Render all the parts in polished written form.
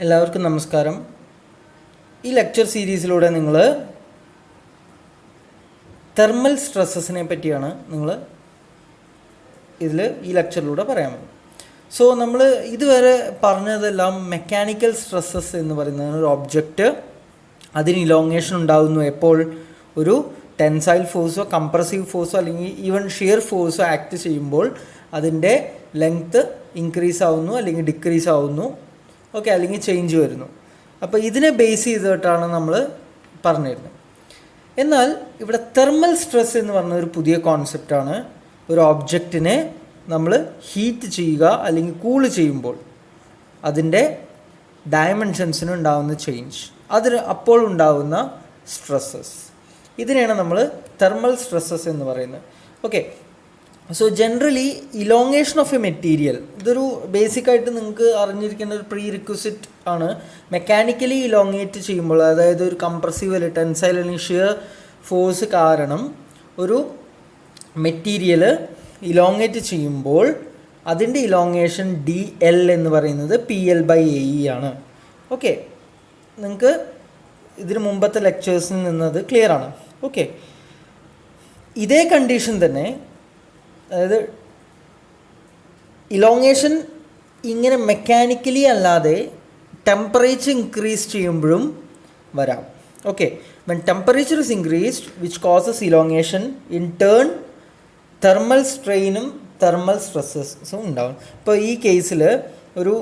എല്ലാവർക്കും നമസ്കാരം. ഈ ലെക്ചർ സീരീസിലൂടെ നിങ്ങൾ തെർമൽ സ്ട്രെസ്സസിനെ പറ്റിയാണ് ഈ ലെക്ചറിലൂടെ പറയാൻ പോകുന്നത്. സോ നമ്മൾ ഇതുവരെ പറഞ്ഞതെല്ലാം മെക്കാനിക്കൽ സ്ട്രെസ്സസ് എന്ന് പറയുന്നത് ഒരു ഒബ്ജക്റ്റ് അതിന് ഇലോങ്ങേഷൻ ഉണ്ടാകുന്നു എപ്പോൾ ഒരു ടെൻസൈൽ ഫോഴ്സോ കംപ്രസീവ് ഫോഴ്സോ അല്ലെങ്കിൽ ഈവൻ ഷിയർ ഫോഴ്സോ ആക്ട് ചെയ്യുമ്പോൾ അതിൻ്റെ ലെങ്ത്ത് ഇൻക്രീസ് ആവുന്നു അല്ലെങ്കിൽ ഡിക്രീസ് ആവുന്നു, ഓക്കെ, അല്ലെങ്കിൽ ചേഞ്ച് വരുന്നു. അപ്പോൾ ഇതിനെ ബേസ് ചെയ്തിട്ടാണ് നമ്മൾ പറഞ്ഞിരുന്നത്. എന്നാൽ ഇവിടെ തെർമൽ സ്ട്രെസ് എന്ന് പറഞ്ഞ ഒരു പുതിയ കോൺസെപ്റ്റാണ്. ഒരു ഒബ്ജക്റ്റിനെ നമ്മൾ ഹീറ്റ് ചെയ്യുക അല്ലെങ്കിൽ കൂൾ ചെയ്യുമ്പോൾ അതിൻ്റെ ഡയമെൻഷൻസിന് ഉണ്ടാകുന്ന ചേഞ്ച്, അപ്പോൾ ഉണ്ടാകുന്ന സ്ട്രെസ്സസ്, ഇതിനെയാണ് നമ്മൾ തെർമൽ സ്ട്രെസ്സസ് എന്ന് പറയുന്നത്. Okay, so generally elongation of A material ഇതൊരു ബേസിക്കായിട്ട് നിങ്ങൾക്ക് അറിഞ്ഞിരിക്കേണ്ട ഒരു പ്രീ റിക്വസിറ്റ് ആണ്. മെക്കാനിക്കലി ഇലോങ്ങേറ്റ് ചെയ്യുമ്പോൾ, അതായത് ഒരു കംപ്രസീവ് അല്ലെങ്കിൽ ടെൻസൈൽ അല്ലെങ്കിൽ ഷിയർ ഫോഴ്സ് കാരണം ഒരു മെറ്റീരിയൽ ഇലോങ്ങേറ്റ് ചെയ്യുമ്പോൾ അതിൻ്റെ ഇലോങ്ങേഷൻ DL എന്ന് പറയുന്നത് PL/AE ആണ്. ഓക്കെ, നിങ്ങൾക്ക് ഇതിന് മുമ്പത്തെ ലെക്ചേഴ്സിൽ നിന്നത് ക്ലിയർ ആണ്. ഓക്കെ, ഇതേ കണ്ടീഷൻ തന്നെ, അതായത് ഇലോങ്ങേഷൻ ഇങ്ങനെ മെക്കാനിക്കലി അല്ലാതെ ടെമ്പറേച്ചർ ഇൻക്രീസ് ചെയ്യുമ്പോഴും വരാം. Okay, when temperature is increased which causes elongation, in turn thermal സ്ട്രെയിനും തെർമൽ സ്ട്രെസ്സസും ഉണ്ടാവും. ഇപ്പോൾ ഈ കേസിൽ ഒരു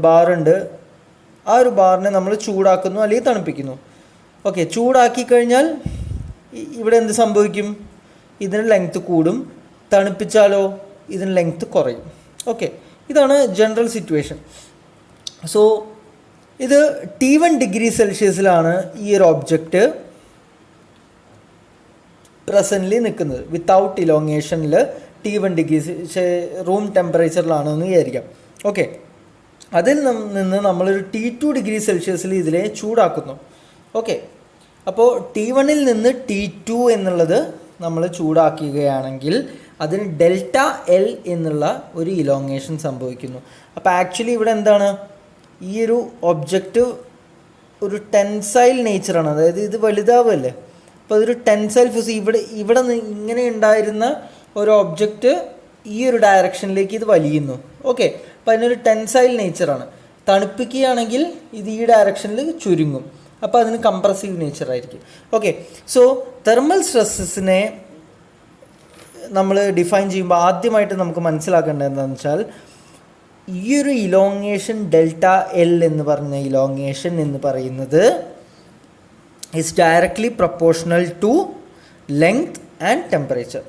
ബാറുണ്ട്, ആ ഒരു ബാറിനെ നമ്മൾ ചൂടാക്കുന്നു അല്ലെങ്കിൽ തണുപ്പിക്കുന്നു. ഓക്കെ, ചൂടാക്കി കഴിഞ്ഞാൽ ഇവിടെ എന്ത് സംഭവിക്കും? ഇതിന് ലെങ്ത്ത് കൂടും. തണുപ്പിച്ചാലോ ഇതിന് ലെങ്ത്ത് കുറയും. ഓക്കെ, ഇതാണ് ജനറൽ സിറ്റുവേഷൻ. സോ ഇത് T1 ഡിഗ്രി സെൽഷ്യസിലാണ് ഈ ഒരു ഒബ്ജക്റ്റ് പ്രസൻ്റ്ലി നിൽക്കുന്നത്. വിത്തൗട്ട് ഇലോങ്ങേഷനിൽ T1 ഡിഗ്രി റൂം ടെമ്പറേച്ചറിലാണെന്ന് വിചാരിക്കാം. ഓക്കെ, അതിൽ നിന്ന് നമ്മളൊരു T2 ഡിഗ്രി സെൽഷ്യസിൽ ഇതിനെ ചൂടാക്കുന്നു. ഓക്കെ, അപ്പോൾ T1ൽ നിന്ന് T2 എന്നുള്ളത് നമ്മൾ ചൂടാക്കുകയാണെങ്കിൽ അതിന് ΔL എന്നുള്ള ഒരു ഇലോങ്ങേഷൻ സംഭവിക്കുന്നു. അപ്പോൾ ആക്ച്വലി ഇവിടെ എന്താണ്, ഈ ഒരു ഒബ്ജക്റ്റ് ഒരു ടെൻസൈൽ നേച്ചറാണ്, അതായത് ഇത് വലുതാവല്ലേ. അപ്പോൾ അതൊരു ടെൻസൈൽ ഫോഴ്സ്, ഇവിടെ ഇങ്ങനെ ഉണ്ടായിരുന്ന ഒരു ഒബ്ജക്റ്റ് ഈ ഒരു ഡയറക്ഷനിലേക്ക് ഇത് വലിയുന്നു. ഓക്കെ, അപ്പോൾ അതിനൊരു ടെൻസൈൽ നേച്ചറാണ്. തണുപ്പിക്കുകയാണെങ്കിൽ ഇത് ഈ ഡയറക്ഷനിൽ ചുരുങ്ങും, അപ്പോൾ അതിന് കംപ്രസീവ് നേച്ചറായിരിക്കും. ഓക്കെ, സോ തെർമൽ സ്ട്രെസ്സസിനെ നമ്മൾ ഡിഫൈൻ ചെയ്യുമ്പോൾ ആദ്യമായിട്ട് നമുക്ക് മനസ്സിലാക്കേണ്ടത് എന്താണെന്ന് വെച്ചാൽ, ഈ ഒരു ഇലോങ്ങേഷൻ ΔL എന്ന് പറഞ്ഞ ഇലോങ്ങേഷൻ എന്ന് പറയുന്നത് is directly proportional to length and temperature.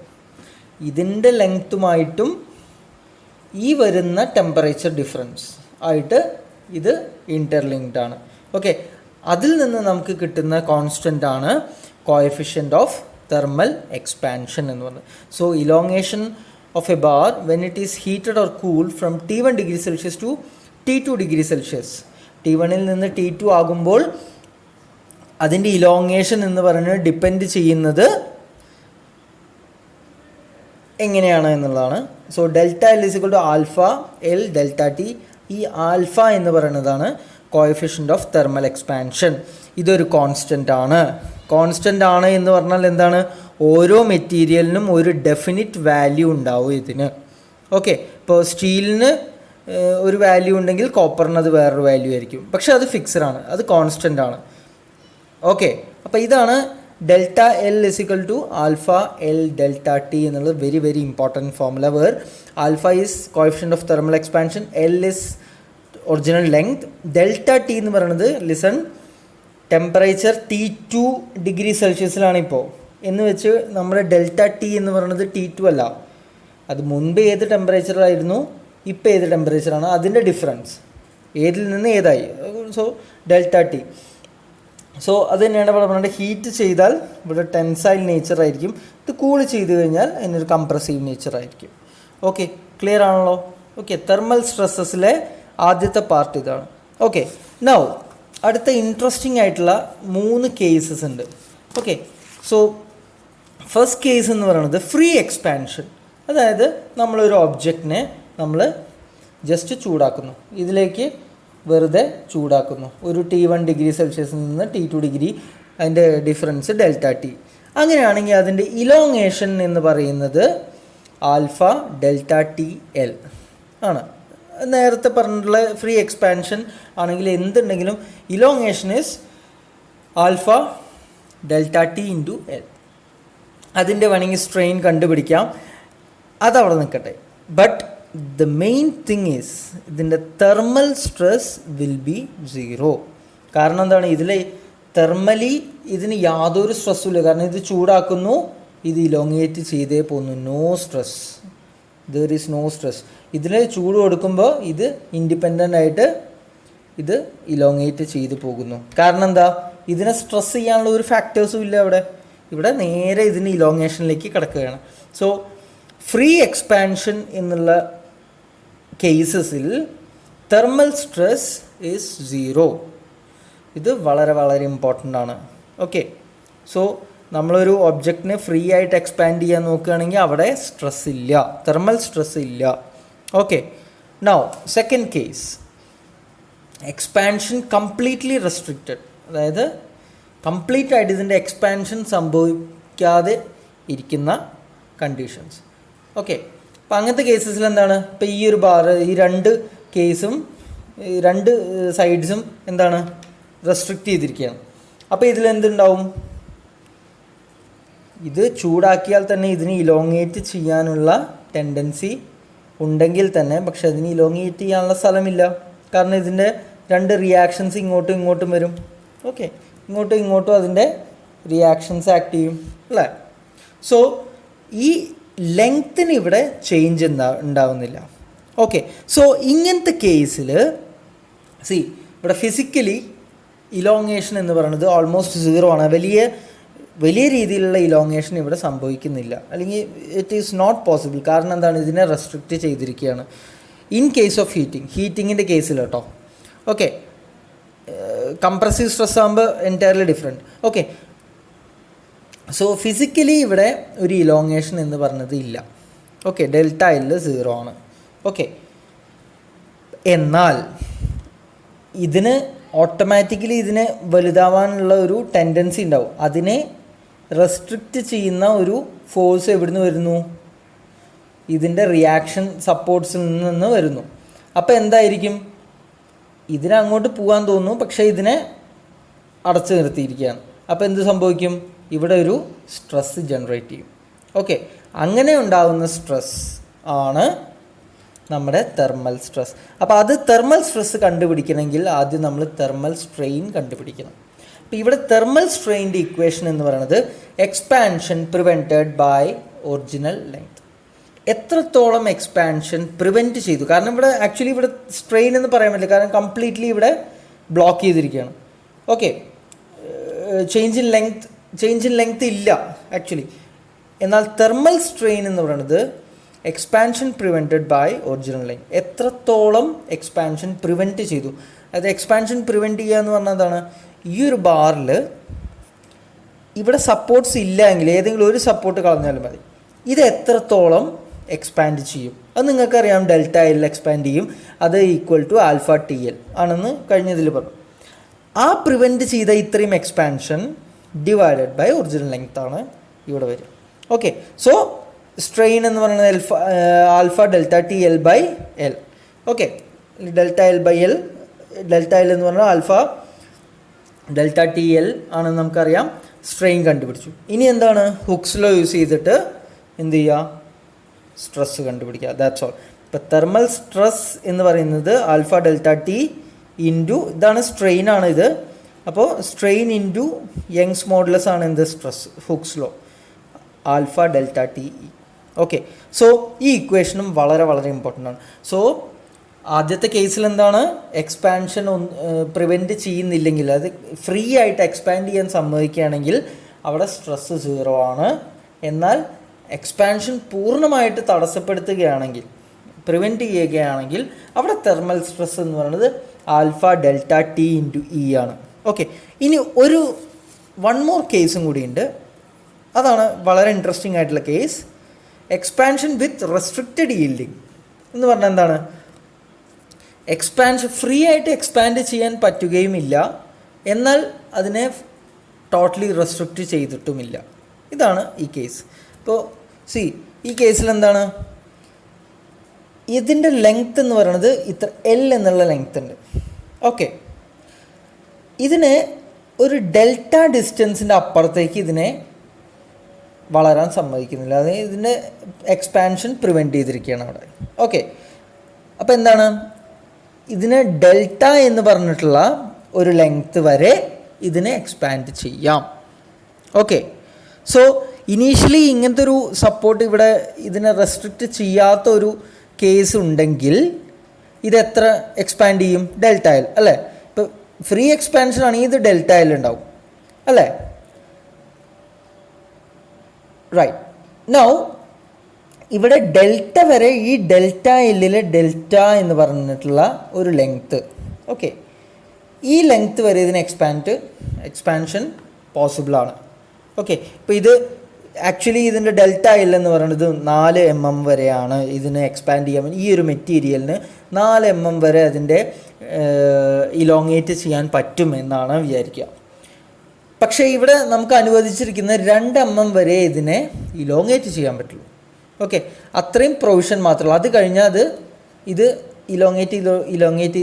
ഇതിൻ്റെ ലെങ്ത്തുമായിട്ടും ഈ വരുന്ന ടെമ്പറേച്ചർ ഡിഫറൻസ് ആയിട്ട് ഇത് ഇൻ്റർലിങ്ക്ഡ് ആണ്. ഓക്കെ, അതിൽ നിന്ന് നമുക്ക് കിട്ടുന്ന കോൺസ്റ്റൻ്റ് ആണ് കോഎഫിഷ്യൻ്റ് ഓഫ് തെർമൽ എക്സ്പാൻഷൻ എന്ന് പറയുന്നത്. So elongation of a bar when it is heated or cooled from T1 degree Celsius to T2 degree Celsius, T1ൽ നിന്ന് T2 ആകുമ്പോൾ അതിൻ്റെ ഇലോങ്ങേഷൻ എന്ന് പറയുന്നത് ഡിപ്പെൻഡ് ചെയ്യുന്നത് എങ്ങനെയാണ് എന്നുള്ളതാണ്. So ΔL = alpha L ΔT. ഈ ആൽഫ എന്ന് പറയുന്നതാണ് കോഎഫിഷ്യൻ്റ് ഓഫ് തെർമൽ എക്സ്പാൻഷൻ. ഇതൊരു കോൺസ്റ്റൻ്റ് ആണ് എന്ന് പറഞ്ഞാൽ എന്താണ്, ഓരോ മെറ്റീരിയലിനും ഒരു ഡെഫിനിറ്റ് വാല്യൂ ഉണ്ടാവും ഇതിന്. ഓക്കെ, ഇപ്പോൾ സ്റ്റീലിന് ഒരു വാല്യൂ ഉണ്ടെങ്കിൽ കോപ്പറിന് അത് വേറൊരു വാല്യൂ ആയിരിക്കും, പക്ഷെ അത് ഫിക്സഡ് ആണ്, അത് കോൺസ്റ്റൻ്റ് ആണ്. ഓക്കെ, അപ്പോൾ ഇതാണ് ΔL = ആൽഫ L ΔT എന്നുള്ളത് very very important formula, where alpha is coefficient of thermal expansion, L is original length, ΔT എന്ന് പറയുന്നത് ലിസൺ ടെമ്പറേച്ചർ T2 ഡിഗ്രി സെൽഷ്യസിലാണ് ഇപ്പോൾ എന്ന് വെച്ച് നമ്മുടെ ΔT എന്ന് പറയുന്നത് T2 അല്ല, അത് മുൻപ് ഏത് ടെമ്പറേച്ചറായിരുന്നു ഇപ്പോൾ ഏത് ടെമ്പറേച്ചറാണ് അതിൻ്റെ ഡിഫറൻസ്, ഏതിൽ നിന്ന് ഏതായി. So ΔT. സോ അത് തന്നെയാണ് ഇവിടെ പറഞ്ഞത്, ഹീറ്റ് ചെയ്താൽ ഇവിടെ ടെൻസൈൽ നേച്ചർ ആയിരിക്കും, ഇത് കൂൾ ചെയ്ത് കഴിഞ്ഞാൽ അതിനൊരു കംപ്രസീവ് നേച്ചർ ആയിരിക്കും. ഓക്കെ, ക്ലിയർ ആണല്ലോ. ഓക്കെ, തെർമൽ സ്ട്രെസ്സസിലെ ആദ്യത്തെ പാർട്ട് ഇതാണ്. ഓക്കെ, നൗ അടുത്ത ഇൻട്രസ്റ്റിംഗ് ആയിട്ടുള്ള 3 കേസസ് ഉണ്ട്. ഓക്കെ, സോ ഫസ്റ്റ് കേസ് എന്ന് പറയുന്നത് ഫ്രീ എക്സ്പാൻഷൻ, അതായത് നമ്മളൊരു ഒബ്ജക്റ്റിനെ നമ്മൾ ജസ്റ്റ് ചൂടാക്കുന്നു, ഇതിലേക്ക് വെറുതെ ചൂടാക്കുന്നു. ഒരു T1 ഡിഗ്രി സെൽഷ്യസിൽ നിന്ന് T2 ഡിഗ്രി, അതിൻ്റെ ഡിഫറൻസ് ഡെൽറ്റ ടി. അങ്ങനെയാണെങ്കിൽ അതിൻ്റെ ഇലോങ്ങേഷൻ എന്ന് പറയുന്നത് ആൽഫ ഡെൽറ്റ ടി എൽ ആണ്. നേരത്തെ പറഞ്ഞിട്ടുള്ള ഫ്രീ എക്സ്പാൻഷൻ ആണെങ്കിൽ എന്തുണ്ടെങ്കിലും elongation is alpha delta T into L. അതിൻ്റെ വേണമെങ്കിൽ സ്ട്രെയിൻ കണ്ടുപിടിക്കാം, അതവിടെ നിൽക്കട്ടെ. But the main thing is ഇതിൻ്റെ തെർമൽ സ്ട്രെസ് വിൽ ബി 0. കാരണം എന്താണ്, ഇതിൽ തെർമലി ഇതിന് യാതൊരു സ്ട്രെസ്സും ഇല്ല. കാരണം ഇത് ചൂടാക്കുന്നു, ഇത് ഇലോങ്ങേറ്റ് ചെയ്തേ പോകുന്നു. No stress, there is no stress. ഇതിൽ ചൂട് കൊടുക്കുമ്പോൾ ഇത് ഇൻഡിപെൻഡൻ്റ് ആയിട്ട് ഇത് ഇലോങ്ങേറ്റ് ചെയ്ത് പോകുന്നു. കാരണം എന്താ, ഇതിനെ സ്ട്രെസ് ചെയ്യാനുള്ള ഒരു ഫാക്ടേഴ്സും ഇല്ല ഇവിടെ നേരെ ഇതിന് ഇലോങ്ങേഷനിലേക്ക് കിടക്കുകയാണ്. സോ ഫ്രീ എക്സ്പാൻഷൻ എന്നുള്ള കേസസിൽ തെർമൽ സ്ട്രെസ് ഈസ് 0. ഇത് വളരെ വളരെ ഇമ്പോർട്ടൻ്റ് ആണ്. ഓക്കെ, സോ നമ്മളൊരു ഒബ്ജക്റ്റിനെ ഫ്രീ ആയിട്ട് എക്സ്പാൻഡ് ചെയ്യാൻ നോക്കുകയാണെങ്കിൽ അവിടെ സ്ട്രെസ് ഇല്ല, തെർമൽ സ്ട്രെസ് ഇല്ല. Okay, now second case, expansion completely restricted. അതായത് കംപ്ലീറ്റ് ആയിട്ട് ഇതിൻ്റെ എക്സ്പാൻഷൻ സംഭവിക്കാതെ ഇരിക്കുന്ന കണ്ടീഷൻസ്. ഓക്കെ, അപ്പം അങ്ങനത്തെ കേസസിൽ എന്താണ്, ഇപ്പം ഈ ഒരു ബാർ, ഈ രണ്ട് കേസും രണ്ട് സൈഡ്സും എന്താണ് റെസ്ട്രിക്റ്റ് ചെയ്തിരിക്കുകയാണ്. അപ്പോൾ ഇതിലെന്തുണ്ടാവും, ഇത് ചൂടാക്കിയാൽ തന്നെ ഇതിന് ഇലോങ്ങേറ്റ് ചെയ്യാനുള്ള ടെൻഡൻസി ഉണ്ടെങ്കിൽ തന്നെ, പക്ഷെ അതിന് ഇലോങ്ങേറ്റ് ചെയ്യാനുള്ള സ്ഥലമില്ല. കാരണം ഇതിൻ്റെ രണ്ട് റിയാക്ഷൻസ് ഇങ്ങോട്ടും ഇങ്ങോട്ടും വരും. ഓക്കെ, ഇങ്ങോട്ടും ഇങ്ങോട്ടും അതിൻ്റെ റിയാക്ഷൻസ് ആക്ട് ചെയ്യും അല്ലേ. സോ ഈ ലെങ്ത്തിന് ഇവിടെ ചേഞ്ച് ഉണ്ടാവുന്നില്ല. ഓക്കെ, സോ ഇങ്ങനത്തെ കേസിൽ ഇവിടെ ഫിസിക്കലി ഇലോങ്ങേഷൻ എന്ന് പറയുന്നത് ഓൾമോസ്റ്റ് 0 ആണ്. വലിയ രീതിയിലുള്ള ഇലോങ്ങേഷൻ ഇവിടെ സംഭവിക്കുന്നില്ല, അല്ലെങ്കിൽ ഇറ്റ് ഈസ് നോട്ട് പോസിബിൾ. കാരണം എന്താണ്, ഇതിനെ റെസ്ട്രിക്റ്റ് ചെയ്തിരിക്കുകയാണ്. ഇൻ കേസ് ഓഫ് ഹീറ്റിങ്ങിൻ്റെ കേസിൽ കേട്ടോ. ഓക്കെ, കംപ്രസീവ് സ്ട്രെസ് ആകുമ്പോൾ entirely different. Okay, so physically ഇവിടെ ഒരു ഇലോങ്ങേഷൻ എന്ന് പറഞ്ഞത് ഇല്ല. ഓക്കെ, ഡെൽറ്റ എൽ 0 ആണ്. ഓക്കെ, എന്നാൽ ഇതിന് ഓട്ടോമാറ്റിക്കലി ഇതിനെ വലുതാവാനുള്ള ഒരു ടെൻഡൻസി ഉണ്ടാവും. അതിനെ റെസ്ട്രിക്റ്റ് ചെയ്യുന്ന ഒരു ഫോഴ്സ് എവിടുന്ന് വരുന്നു, ഇതിൻ്റെ റിയാക്ഷൻ സപ്പോർട്ട്സിൽ നിന്ന് വരുന്നു. അപ്പോൾ എന്തായിരിക്കും, ഇതിനെ അങ്ങോട്ട് പോകാൻ തോന്നുന്നു, പക്ഷേ ഇതിനെ അടച്ചു നിർത്തിയിരിക്കുകയാണ്. അപ്പോൾ എന്ത് സംഭവിക്കും, ഇവിടെ ഒരു സ്ട്രെസ് ജനറേറ്റ് ചെയ്യും. ഓക്കെ, അങ്ങനെ ഉണ്ടാകുന്ന സ്ട്രെസ് ആണ് നമ്മുടെ തെർമൽ സ്ട്രെസ്. അപ്പോൾ അത് തെർമൽ സ്ട്രെസ് കണ്ടുപിടിക്കണമെങ്കിൽ ആദ്യം നമ്മൾ തെർമൽ സ്ട്രെയിൻ കണ്ടുപിടിക്കണം. അപ്പോൾ ഇവിടെ തെർമൽ സ്ട്രെയിൻ്റെ ഇക്വേഷൻ എന്ന് പറയുന്നത് expansion prevented by original length. എത്രത്തോളം എക്സ്പാൻഷൻ പ്രിവെൻറ്റ് ചെയ്തു. കാരണം ഇവിടെ ആക്ച്വലി ഇവിടെ സ്ട്രെയിൻ എന്ന് പറയാൻ പറ്റില്ല, കാരണം കംപ്ലീറ്റ്ലി ഇവിടെ ബ്ലോക്ക് ചെയ്തിരിക്കുകയാണ്. ഓക്കെ, ചേഞ്ച് ഇൻ ലെങ്ത് ഇല്ല ആക്ച്വലി. എന്നാൽ തെർമൽ സ്ട്രെയിൻ എന്ന് പറയുന്നത് expansion prevented by original length. എത്രത്തോളം എക്സ്പാൻഷൻ പ്രിവെൻറ്റ് ചെയ്തു. അതായത് എക്സ്പാൻഷൻ പ്രിവെൻറ്റ് ചെയ്യുക എന്ന് പറഞ്ഞാൽ എന്താണ്, ഈ ഒരു ബാറിൽ ഇവിടെ സപ്പോർട്ട്സ് ഇല്ല എങ്കിൽ ഏതെങ്കിലും ഒരു സപ്പോർട്ട് കളഞ്ഞാലും മതി, ഇത് എത്രത്തോളം എക്സ്പാൻഡ് ചെയ്യും. അത് നിങ്ങൾക്കറിയാം, ഡെൽറ്റ എൽ എക്സ്പാൻഡ് ചെയ്യും, അത് equal to alpha T L ആണെന്ന് കഴിഞ്ഞതിൽ പറഞ്ഞു. ആ പ്രിവെൻറ്റ് ചെയ്ത ഇത്രയും expansion divided by original length ആണ് ഇവിടെ വരും. ഓക്കെ, സോ സ്ട്രെയിൻ എന്ന് പറയുന്നത് alpha delta T L by L. Okay, delta L by L, delta L എന്ന് പറഞ്ഞാൽ ആൽഫ ഡെൽറ്റ ടി എൽ ആണെന്ന് നമുക്കറിയാം. സ്ട്രെയിൻ കണ്ടുപിടിച്ചു. ഇനി എന്താണ്, ഹുക്സ് ലോ യൂസ് ചെയ്തിട്ട് എന്ത് ചെയ്യുക, സ്ട്രെസ് കണ്ടുപിടിക്കുക. That's all. ഇപ്പോൾ തെർമൽ സ്ട്രെസ് എന്ന് പറയുന്നത് ആൽഫ ഡെൽറ്റ ടി ഇൻറ്റു, ഇതാണ് സ്ട്രെയിൻ ആണ് ഇത്. അപ്പോൾ സ്ട്രെയിൻ ഇൻറ്റു യങ്സ് മോഡുലസ് ആണ് എന്ത്, stress, hooks law, alpha delta T E. Okay, so ഈ ഇക്വേഷനും വളരെ വളരെ ഇമ്പോർട്ടൻ്റ് ആണ്. സോ ആദ്യത്തെ കേസിൽ എന്താണ്, എക്സ്പാൻഷൻ പ്രിവെൻറ്റ് ചെയ്യുന്നില്ലെങ്കിൽ, അത് ഫ്രീ ആയിട്ട് എക്സ്പാൻഡ് ചെയ്യാൻ സമ്മതിക്കുകയാണെങ്കിൽ അവിടെ സ്ട്രെസ് 0 ആണ്. എന്നാൽ എക്സ്പാൻഷൻ പൂർണ്ണമായിട്ട് തടസ്സപ്പെടുത്തുകയാണെങ്കിൽ, പ്രിവെൻറ്റ് ചെയ്യുകയാണെങ്കിൽ അവിടെ തെർമൽ സ്ട്രെസ് എന്ന് പറയുന്നത് alpha delta T into E ആണ്. ഓക്കെ, ഇനി ഒരു വൺ മോർ കേസും കൂടിയുണ്ട്. അതാണ് വളരെ ഇൻട്രസ്റ്റിംഗ് ആയിട്ടുള്ള കേസ്. എക്സ്പാൻഷൻ വിത്ത് റെസ്ട്രിക്റ്റഡ് yielding എന്ന് പറഞ്ഞാൽ എന്താണ്, ഫ്രീ ആയിട്ട് എക്സ്പാൻഡ് ചെയ്യാൻ പറ്റുകയുമില്ല, എന്നാൽ അതിനെ ടോട്ടലി റെസ്ട്രിക്റ്റ് ചെയ്തിട്ടുമില്ല. ഇതാണ് ഈ കേസ്. ഇപ്പോൾ ഈ കേസിൽ എന്താണ്, ഇതിൻ്റെ ലെങ്ത് എന്ന് പറയുന്നത് ഇത്ര L എന്നുള്ള ലെങ്ത് ഉണ്ട്. ഓക്കെ, ഇതിനെ ഒരു ഡെൽറ്റ ഡിസ്റ്റൻസിൻ്റെ അപ്പുറത്തേക്ക് ഇതിനെ വളരാൻ സമ്മതിക്കുന്നില്ല. അത് ഇതിൻ്റെ എക്സ്പാൻഷൻ പ്രിവെൻറ്റ് ചെയ്തിരിക്കുകയാണ് അവിടെ. ഓക്കെ, അപ്പോൾ എന്താണ്, ഇതിനെ ഡെൽറ്റ എന്ന് പറഞ്ഞിട്ടുള്ള ഒരു ലെങ്ത് വരെ ഇതിനെ എക്സ്പാൻഡ് ചെയ്യാം. ഓക്കെ, സോ ഇനീഷ്യലി ഇങ്ങനത്തെ ഒരു സപ്പോർട്ട് ഇവിടെ ഇതിനെ റെസ്ട്രിക്റ്റ് ചെയ്യാത്ത ഒരു കേസ് ഉണ്ടെങ്കിൽ ഇതെത്ര എക്സ്പാൻഡ് ചെയ്യും? ഡെൽറ്റ L അല്ലേ. ഇപ്പോൾ ഫ്രീ എക്സ്പാൻഷൻ ആണെങ്കിൽ ഇത് ഡെൽറ്റ L ഉണ്ടാവും അല്ലേ. റൈറ്റ്, നൗ ഇവിടെ ഡെൽറ്റ വരെ ഈ ഡെൽറ്റ Lലെ ഡെൽറ്റ എന്ന് പറഞ്ഞിട്ടുള്ള ഒരു ലെങ്ത്ത്, ഓക്കെ, ഈ ലെങ്ത്ത് വരെ ഇതിന് എക്സ്പാൻഷൻ പോസിബിളാണ്. ഓക്കെ, ഇപ്പോൾ ഇത് ആക്ച്വലി ഇതിൻ്റെ ഡെൽറ്റ L എന്ന് പറയുന്നത് 4 mm വരെയാണ് ഇതിന് എക്സ്പാൻഡ് ചെയ്യാൻ. ഈ ഒരു മെറ്റീരിയലിന് 4 mm വരെ അതിൻ്റെ ഇലോങ്ങേറ്റ് ചെയ്യാൻ പറ്റും എന്നാണ് വിചാരിക്കുക. പക്ഷേ ഇവിടെ നമുക്ക് അനുവദിച്ചിരിക്കുന്ന 2 mm വരെ ഇതിനെ ഇലോങ്ങേറ്റ് ചെയ്യാൻ പറ്റുള്ളൂ. ഓക്കെ, അത്രയും പ്രൊവിഷൻ മാത്രമേ. അത് കഴിഞ്ഞാൽ ഇത് ഇലോങ്ങേറ്റ്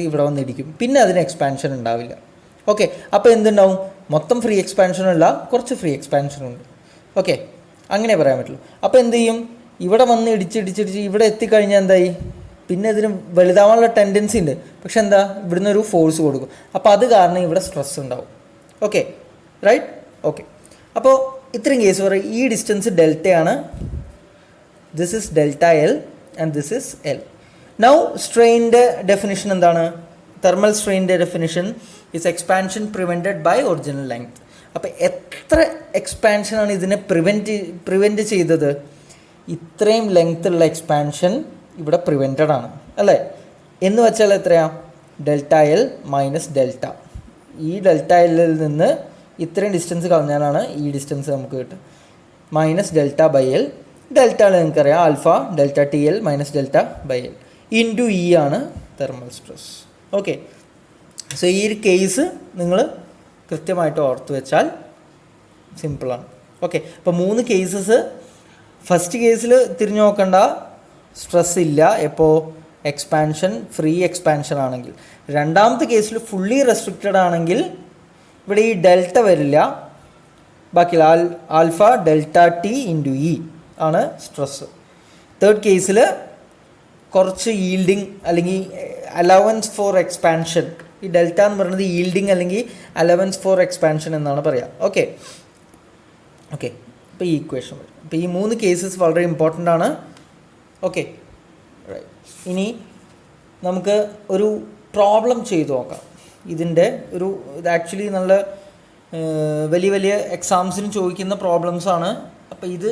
ഇവിടെ വന്നിരിക്കും, പിന്നെ അതിന് എക്സ്പാൻഷൻ ഉണ്ടാവില്ല. ഓക്കെ, അപ്പോൾ എന്തുണ്ടാവും? മൊത്തം ഫ്രീ എക്സ്പാൻഷനല്ല, കുറച്ച് ഫ്രീ എക്സ്പാൻഷനുണ്ട്. ഓക്കെ, അങ്ങനെ പറയാൻ പറ്റുള്ളൂ. അപ്പോൾ എന്ത് ചെയ്യും? ഇവിടെ വന്ന് ഇടിച്ചിടിച്ച് ഇവിടെ എത്തിക്കഴിഞ്ഞാൽ എന്തായി? പിന്നെ ഇതിന് വലുതാവാനുള്ള ടെൻഡൻസി ഉണ്ട്. പക്ഷെ എന്താ, ഇവിടുന്ന് ഒരു ഫോഴ്സ് കൊടുക്കും. അപ്പോൾ അത് കാരണം ഇവിടെ സ്ട്രെസ് ഉണ്ടാവും. Okay, right. ഓക്കെ, അപ്പോൾ ഇത്രയും കേസ് പറയും. ഈ ഡിസ്റ്റൻസ് ഡെൽറ്റയാണ്, this is delta L and this is L. Now സ്ട്രെയിൻ്റെ ഡെഫിനിഷൻ എന്താണ്? തെർമൽ സ്ട്രെയിൻ്റെ definition is expansion prevented by original length. അപ്പോൾ എത്ര എക്സ്പാൻഷനാണ് ഇതിനെ പ്രിവെൻറ്റ് ചെയ്തത്? ഇത്രയും ലെങ്ത് ഉള്ള എക്സ്പാൻഷൻ ഇവിടെ പ്രിവെൻറ്റഡ് ആണ് അല്ലേ. എന്ന് വെച്ചാൽ എത്രയാണ്? Delta L minus delta. ഈ ഡെൽറ്റ Lൽ നിന്ന് ഇത്രയും ഡിസ്റ്റൻസ് കളഞ്ഞാലാണ് ഈ ഡിസ്റ്റൻസ് നമുക്ക് കിട്ടുക. Minus delta by L. Delta നിങ്ങൾക്കറിയാം, alpha delta TL minus delta by L into E ആണ് തെർമൽ സ്ട്രെസ്. ഓക്കെ, സോ ഈ ഒരു കേസ് നിങ്ങൾ കൃത്യമായിട്ട് ഓർത്ത് വെച്ചാൽ സിമ്പിളാണ്. ഓക്കെ, അപ്പോൾ 3 കേസസ്. ഫസ്റ്റ് കേസിൽ തിരിഞ്ഞു നോക്കണ്ട, സ്ട്രെസ് ഇല്ല എപ്പോൾ ഫ്രീ എക്സ്പാൻഷൻ ആണെങ്കിൽ. രണ്ടാമത്തെ കേസിൽ ഫുള്ളി റെസ്ട്രിക്റ്റഡ് ആണെങ്കിൽ ഇവിടെ ഈ ഡെൽറ്റ വരില്ല, ബാക്കി alpha delta T into E ആണ് സ്ട്രെസ്. തേർഡ് കേസിൽ കുറച്ച് ഈൽഡിങ് അല്ലെങ്കിൽ അലവൻസ് ഫോർ എക്സ്പാൻഷൻ. ഈ ഡെൽറ്റ എന്ന് പറയുന്നത് ഈൽഡിങ് അല്ലെങ്കിൽ അലവൻസ് ഫോർ എക്സ്പാൻഷൻ എന്നാണ് പറയുക. ഓക്കെ, ഇപ്പോൾ ഈ ഇക്വേഷൻ വരും. അപ്പോൾ ഈ 3 കേസസ് വളരെ ഇമ്പോർട്ടൻ്റ് ആണ്. Okay, right. ഇനി നമുക്ക് ഒരു പ്രോബ്ലം ചെയ്തു നോക്കാം. ഇത് ആക്ച്വലി നല്ല വലിയ എക്സാംസിന് ചോദിക്കുന്ന പ്രോബ്ലംസാണ്. അപ്പോൾ ഇത്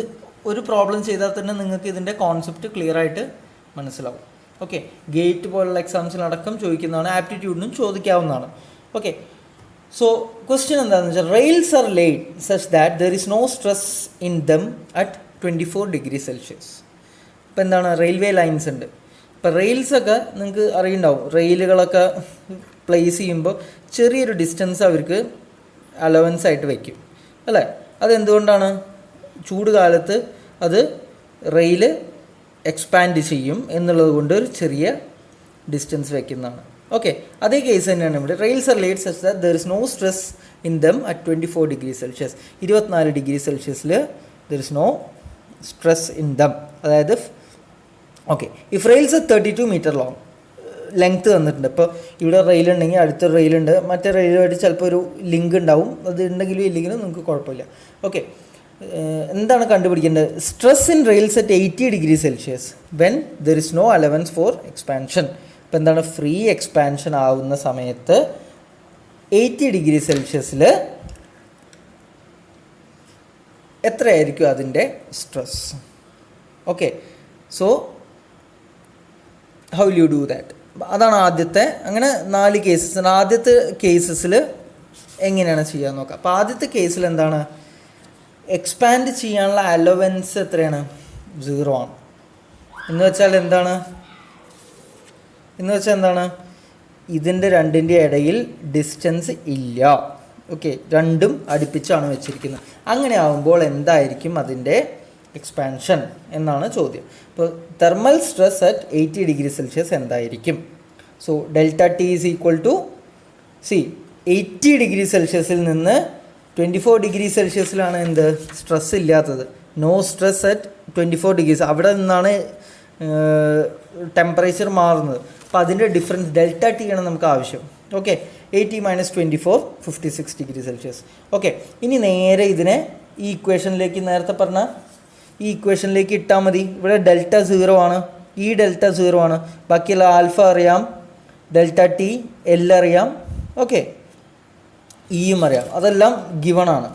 ഒരു പ്രോബ്ലം ചെയ്താൽ തന്നെ നിങ്ങൾക്ക് ഇതിൻ്റെ കോൺസെപ്റ്റ് ക്ലിയർ ആയിട്ട് മനസ്സിലാവും. ഓക്കെ, ഗേറ്റ് പോലുള്ള എക്സാംസിനടക്കം ചോദിക്കുന്നതാണ്, ആപ്റ്റിറ്റ്യൂഡിനും ചോദിക്കാവുന്നതാണ്. ഓക്കെ, സോ ക്വസ്റ്റ്യൻ എന്താണെന്ന് വെച്ചാൽ, rails are laid such that there is no stress in them at 24 degree Celsius. ഇപ്പോൾ എന്താണ്, റെയിൽവേ ലൈൻസ് ഉണ്ട്. ഇപ്പോൾ റെയിൽസൊക്കെ നിങ്ങൾക്ക് അറിയുണ്ടാവും, റെയിലുകളൊക്കെ പ്ലേസ് ചെയ്യുമ്പോൾ ചെറിയൊരു ഡിസ്റ്റൻസ് അവർക്ക് അലവൻസ് ആയിട്ട് വയ്ക്കും അല്ലേ. അതെന്തുകൊണ്ടാണ്? ചൂട് കാലത്ത് അത് റെയിൽ എക്സ്പാൻഡ് ചെയ്യും എന്നുള്ളത് കൊണ്ട് ഒരു ചെറിയ ഡിസ്റ്റൻസ് വയ്ക്കുന്നതാണ്. ഓക്കെ, അതേ കേസ് തന്നെയാണ് ഇവിടെ. Rails are laid such that there is no stress in them at 24 degree Celsius. 24 degree സെൽഷ്യസിൽ there is no stress in them. അതായത് okay, if rails 32 metre long length തന്നിട്ടുണ്ട്. ഇപ്പോൾ ഇവിടെ റെയിൽ ഉണ്ടെങ്കിൽ അടുത്തൊരു റെയിലുണ്ട്, മറ്റേ റെയിലുമായിട്ട് ചിലപ്പോൾ ഒരു ലിങ്ക് ഉണ്ടാവും. അത് ഉണ്ടെങ്കിലും ഇല്ലെങ്കിലും നിങ്ങൾക്ക് കുഴപ്പമില്ല. ഓക്കെ, എന്താണ് കണ്ടുപിടിക്കേണ്ടത്? Stress in rails at 80 degree Celsius when there is no allowance for expansion. ഇപ്പോൾ എന്താണ്, ഫ്രീ എക്സ്പാൻഷൻ ആവുന്ന സമയത്ത് 80 ഡിഗ്രി സെൽഷ്യസിൽ എത്രയായിരിക്കും അതിൻ്റെ stress? Okay, so how will you do that? അതാണ് ആദ്യത്തെ. അങ്ങനെ 4 കേസസ്. ആദ്യത്തെ കേസസിൽ എങ്ങനെയാണ് ചെയ്യാൻ നോക്കാം. അപ്പോൾ ആദ്യത്തെ കേസിൽ എന്താണ്, എക്സ്പാൻഡ് ചെയ്യാനുള്ള അലവൻസ് എത്രയാണ്? 0 ആണ്. എന്ന് വെച്ചാൽ എന്താണ്, എന്ന് വെച്ചാൽ എന്താണ്, ഇതിൻ്റെ രണ്ടിൻ്റെ ഇടയിൽ ഡിസ്റ്റൻസ് ഇല്ല. ഓക്കെ, രണ്ടും അടുപ്പിച്ചാണ് വെച്ചിരിക്കുന്നത്. അങ്ങനെ ആകുമ്പോൾ എന്തായിരിക്കും അതിൻ്റെ എക്സ്പാൻഷൻ എന്നാണ് ചോദ്യം. ഇപ്പോൾ thermal stress at 80 degree Celsius എന്തായിരിക്കും? So delta T is equal to 80 degree സെൽഷ്യസിൽ നിന്ന് 24 ഡിഗ്രി സെൽഷ്യസിലാണ് എന്ത് സ്ട്രെസ് ഇല്ലാത്തത്, നോ സ്ട്രെസ് അറ്റ് 24 ഡിഗ്രീസ്. അവിടെ നിന്നാണ് ടെമ്പറേച്ചർ മാറുന്നത്. അപ്പോൾ അതിൻ്റെ ഡിഫറൻസ് ഡെൽറ്റ ടി ആണ് നമുക്ക് ആവശ്യം. Okay, 80 - 24 56 degree Celsius. ഓക്കെ, ഇനി നേരെ ഇതിനെ ഈ ഇക്വേഷനിലേക്ക്, നേരത്തെ പറഞ്ഞ ഈ ഇക്വേഷനിലേക്ക് ഇട്ടാൽ മതി. ഇവിടെ ഡെൽറ്റ 0 ആണ്, ഈ ഡെൽറ്റ 0 ആണ്, ബാക്കിയുള്ള ആൽഫ അറിയാം, ഡെൽറ്റ ടി എൽ അറിയാം, ഓക്കെ, ഇയും അറിയാം. അതെല്ലാം ഗിവൺ ആണ്.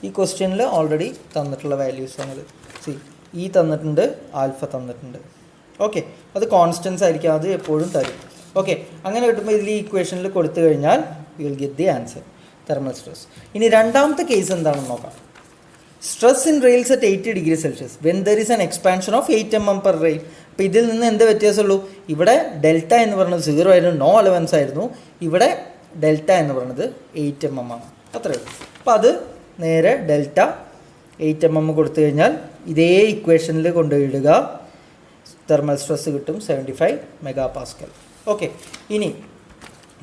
ഈ ക്വസ്റ്റ്യനിൽ ഓൾറെഡി തന്നിട്ടുള്ള വാല്യൂസ് ആണിത്. ഇ തന്നിട്ടുണ്ട്, ആൽഫ തന്നിട്ടുണ്ട്. ഓക്കെ, അത് കോൺസ്റ്റൻസ് ആയിരിക്കും, അത് എപ്പോഴും തരും. ഓക്കെ, അങ്ങനെ കിട്ടുമ്പോൾ ഇതിൽ ഈ ഇക്വേഷനിൽ കൊടുത്തു കഴിഞ്ഞാൽ you will get the answer, thermal stress. ഇനി രണ്ടാമത്തെ കേസ് എന്താണെന്ന് നോക്കാം. Stress in rails at 80 degree Celsius when there is an expansion of 8 mm per rail. അപ്പോൾ ഇതിൽ നിന്ന് എന്ത് വ്യത്യാസമുള്ളൂ? ഇവിടെ ഡെൽറ്റ എന്ന് പറയുന്നത് 0 ആയിരുന്നു, നോ അലവൻസ് ആയിരുന്നു. ഇവിടെ ഡെൽറ്റ എന്ന് പറയുന്നത് 8 mm ആണ്, അത്രയേ ഉള്ളൂ. അപ്പോൾ അത് നേരെ ഡെൽറ്റ 8 mm കൊടുത്തു കഴിഞ്ഞാൽ ഇതേ ഇക്വേഷനിൽ കൊണ്ടുപോയിടുക, തെർമൽ സ്ട്രെസ് കിട്ടും 75 MPa. ഓക്കെ, ഇനി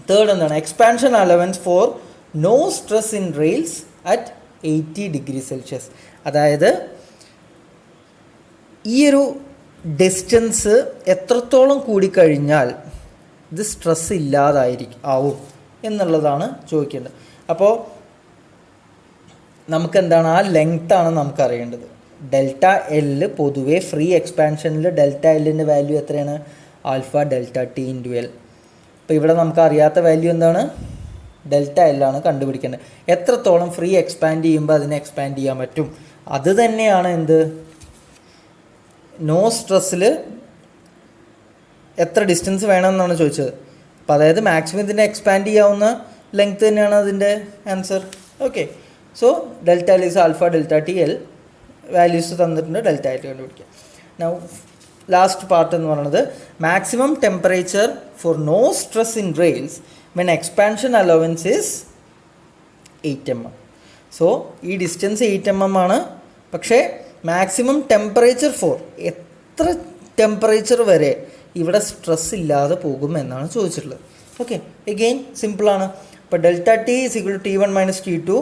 തേർഡ് എന്താണ്? Expansion allowance for no stress in rails at 80 degree Celsius. അതായത് ഈ ഒരു ഡിസ്റ്റൻസ് എത്രത്തോളം കൂടിക്കഴിഞ്ഞാൽ ഇത് സ്ട്രെസ് ആവും എന്നുള്ളതാണ് ചോദിക്കേണ്ടത്. അപ്പോൾ നമുക്കെന്താണ്, ആ ലെങ്ത്താണ് നമുക്കറിയേണ്ടത്. ഡെൽറ്റ എൽ പൊതുവേ ഫ്രീ എക്സ്പാൻഷനിൽ ഡെൽറ്റ എല്ലിൻ്റെ വാല്യൂ എത്രയാണ്? Alpha delta T into L. അപ്പോൾ ഇവിടെ നമുക്ക് അറിയാത്ത വാല്യൂ എന്താണ്? ഡെൽറ്റ എല്ലാണ് കണ്ടുപിടിക്കേണ്ടത്. എത്രത്തോളം ഫ്രീ എക്സ്പാൻഡ് ചെയ്യുമ്പോൾ അതിനെ എക്സ്പാൻഡ് ചെയ്യാൻ പറ്റും, അത് തന്നെയാണ് എന്ത്, നോ സ്ട്രെസ്സിൽ എത്ര ഡിസ്റ്റൻസ് വേണമെന്നാണ് ചോദിച്ചത്. അപ്പോൾ അതായത് മാക്സിമം ഇതിനെ എക്സ്പാൻഡ് ചെയ്യാവുന്ന ലെങ്ത് തന്നെയാണ് അതിൻ്റെ answer. Okay, so delta L is alpha delta T L, values തന്നിട്ടുണ്ട്, ഡെൽറ്റ എൽ കണ്ടുപിടിക്കുക. നൗ ലാസ്റ്റ് പാർട്ട് എന്ന് പറയുന്നത് maximum temperature for no stress in rails when expansion allowance is 8 mm. So ഈ distance 8 mm ആണ്, പക്ഷേ maximum temperature for എത്ര temperature വരെ ഇവിടെ സ്ട്രെസ് ഇല്ലാതെ പോകും എന്നാണ് ചോദിച്ചിട്ടുള്ളത്. ഓക്കെ, എഗെയിൻ സിമ്പിളാണ്. ഇപ്പോൾ delta T is equal to T1 - T2.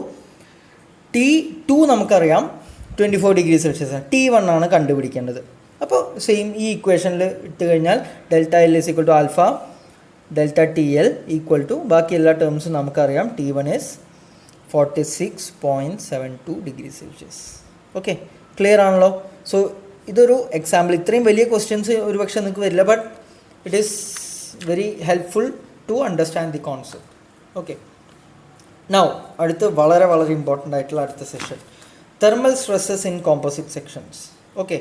T2 നമുക്കറിയാം 24 ഡിഗ്രി സെൽഷ്യസ് ആണ്, T1 ആണ് കണ്ടുപിടിക്കേണ്ടത്. അപ്പോൾ സെയിം ഈ ഇക്വേഷനിൽ ഇട്ട് കഴിഞ്ഞാൽ delta L is equal to alpha delta T L equal to ബാക്കി എല്ലാ ടേംസും നമുക്കറിയാം. T1 ഈസ് 46.72 ഡിഗ്രി സെൽഷ്യസ്. ഓക്കെ, ക്ലിയർ ആണല്ലോ? സോ ഇതൊരു എക്സാമ്പിൾ. ഇത്രയും വലിയ ക്വസ്റ്റ്യൻസ് ഒരുപക്ഷെ നിങ്ങൾക്ക് വരില്ല, but it is very helpful to understand the concept. Okay, now അടുത്ത് വളരെ വളരെ ഇമ്പോർട്ടൻ്റ് ആയിട്ടുള്ള അടുത്ത session, thermal stresses in composite sections. Okay,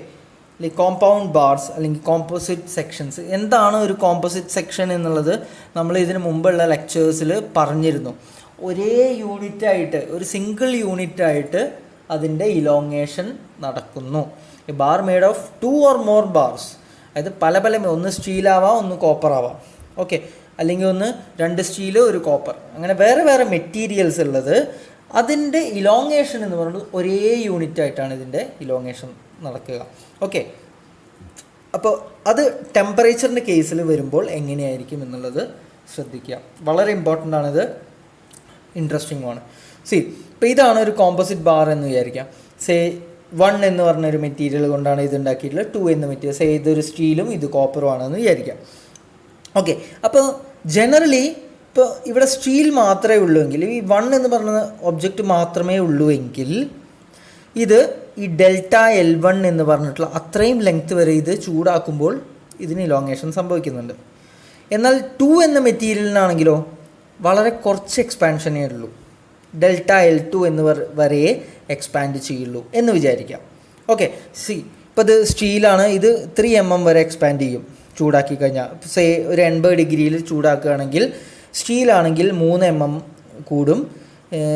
compound bars അല്ലെങ്കിൽ കോമ്പോസിറ്റ് സെക്ഷൻസ്. എന്താണ് ഒരു കോമ്പോസിറ്റ് സെക്ഷൻ എന്നുള്ളത് നമ്മൾ ഇതിന് മുമ്പുള്ള ലെക്ചേഴ്സിൽ പറഞ്ഞിരുന്നു. ഒരേ യൂണിറ്റായിട്ട്, ഒരു സിംഗിൾ യൂണിറ്റായിട്ട് അതിൻ്റെ ഇലോങ്ങേഷൻ നടക്കുന്നു. A bar made of 2 or more bars, അതായത് പല പല, ഒന്ന് സ്റ്റീലാവാം, ഒന്ന് കോപ്പർ ആവാം. ഓക്കെ, അല്ലെങ്കിൽ ഒന്ന് 2 സ്റ്റീല് 1 കോപ്പർ, അങ്ങനെ വേറെ വേറെ മെറ്റീരിയൽസ് ഉള്ളത്. അതിൻ്റെ ഇലോങ്ങേഷൻ എന്ന് പറയുന്നത് ഒരേ യൂണിറ്റായിട്ടാണ് ഇതിൻ്റെ ഇലോങ്ങേഷൻ നടക്കുക. ഓക്കെ, അപ്പോൾ അത് ടെമ്പറേച്ചറിൻ്റെ കേസിൽ വരുമ്പോൾ എങ്ങനെയായിരിക്കും എന്നുള്ളത് ശ്രദ്ധിക്കുക. വളരെ ഇമ്പോർട്ടൻ്റ് ആണിത്, ഇൻട്രസ്റ്റിംഗ് ആണ്. ഇപ്പോൾ ഇതാണ് ഒരു കോമ്പോസിറ്റ് ബാർ എന്ന് വിചാരിക്കാം. 1 എന്ന് പറഞ്ഞൊരു മെറ്റീരിയൽ കൊണ്ടാണ് ഇത് ഉണ്ടാക്കിയിട്ടുള്ളത്. 2 എന്ന മെറ്റീരിയൽ, ഇതൊരു സ്റ്റീലും ഇത് കോപ്പറും ആണെന്ന് വിചാരിക്കാം. ഓക്കെ, അപ്പോൾ ജനറലി ഇപ്പോൾ ഇവിടെ സ്റ്റീൽ മാത്രമേ ഉള്ളൂ എങ്കിൽ, ഈ 1 എന്ന് പറഞ്ഞ ഒബ്ജക്റ്റ് മാത്രമേ ഉള്ളൂ എങ്കിൽ, ഇത് ഈ ഡെൽറ്റ L1 എന്ന് പറഞ്ഞിട്ടുള്ള അത്രയും ലെങ്ത് വരെ ഇത് ചൂടാക്കുമ്പോൾ ഇതിന് ഇലോങ്ങേഷൻ സംഭവിക്കുന്നുണ്ട്. എന്നാൽ 2 എന്ന മെറ്റീരിയലിനാണെങ്കിലോ വളരെ കുറച്ച് എക്സ്പാൻഷനേ ഉള്ളൂ, ഡെൽറ്റ L2 എന്ന് വരെ എക്സ്പാൻഡ് ചെയ്യുള്ളൂ എന്ന് വിചാരിക്കാം. ഓക്കെ, ഇപ്പോൾ ഇത് സ്റ്റീലാണ്, ഇത് 3 mm വരെ എക്സ്പാൻഡ് ചെയ്യും ചൂടാക്കി കഴിഞ്ഞാൽ. ഒരു 80 ഡിഗ്രിയിൽ ചൂടാക്കുകയാണെങ്കിൽ, സ്റ്റീലാണെങ്കിൽ 3 mm കൂടും.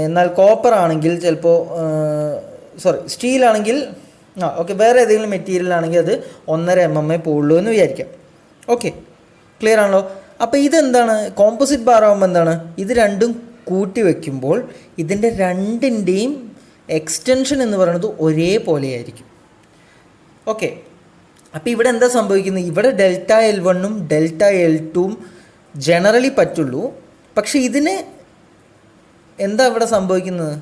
എന്നാൽ കോപ്പർ ആണെങ്കിൽ ചിലപ്പോൾ സ്റ്റീലാണെങ്കിൽ ഓക്കെ, വേറെ ഏതെങ്കിലും മെറ്റീരിയൽ ആണെങ്കിൽ അത് 1.5 mm പോകുള്ളൂ എന്ന് വിചാരിക്കാം. ഓക്കെ, ക്ലിയർ ആണല്ലോ? അപ്പോൾ ഇതെന്താണ്, കോമ്പോസിറ്റ് ബാർ ആകുമ്പോൾ എന്താണ്, ഇത് രണ്ടും കൂട്ടി വയ്ക്കുമ്പോൾ ഇതിൻ്റെ രണ്ടിൻ്റെയും എക്സ്റ്റൻഷൻ എന്ന് പറയുന്നത് ഒരേപോലെയായിരിക്കും. ഓക്കെ, അപ്പോൾ ഇവിടെ എന്താ സംഭവിക്കുന്നത്, ഇവിടെ ഡെൽറ്റ L1ഉം ഡെൽറ്റ L2ഉം ജനറലി പറ്റുള്ളൂ. പക്ഷെ ഇതിന് എന്താ ഇവിടെ സംഭവിക്കുന്നത്,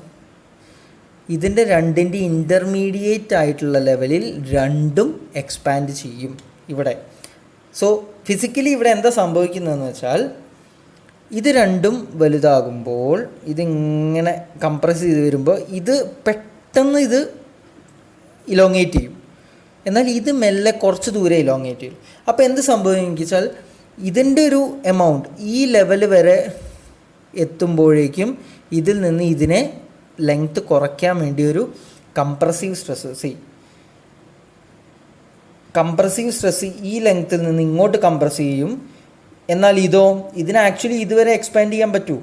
ഇതിൻ്റെ രണ്ടിൻ്റെ ഇൻ്റർമീഡിയറ്റ് ആയിട്ടുള്ള ലെവലിൽ രണ്ടും എക്സ്പാൻഡ് ചെയ്യും ഇവിടെ. സോ ഫിസിക്കലി ഇവിടെ എന്താ സംഭവിക്കുന്നതെന്ന് വെച്ചാൽ ഇത് രണ്ടും വലുതാകുമ്പോൾ ഇതിങ്ങനെ കംപ്രസ് ചെയ്ത് വരുമ്പോൾ ഇത് പെട്ടെന്ന് ഇത് ഇലോങ്ങേറ്റ് ചെയ്യും, എന്നാൽ ഇത് മെല്ലെ കുറച്ച് ദൂരെ ഇലോങ്ങേറ്റ് ചെയ്യും. അപ്പോൾ എന്ത് സംഭവിക്കും വെച്ചാൽ ഇതിൻ്റെ ഒരു എമൗണ്ട് ഈ ലെവൽ വരെ എത്തുമ്പോഴേക്കും ഇതിൽ നിന്ന് ഇതിനെ ലെങ്ത് കുറയ്ക്കാൻ വേണ്ടി ഒരു കംപ്രസീവ് സ്ട്രെസ് ഈ ലെങ്ത്തിൽ നിന്ന് ഇങ്ങോട്ട് കംപ്രസ് ചെയ്യും. എന്നാൽ ഇതിന് ആക്ച്വലി ഇതുവരെ എക്സ്പാൻഡ് ചെയ്യാൻ പറ്റൂ.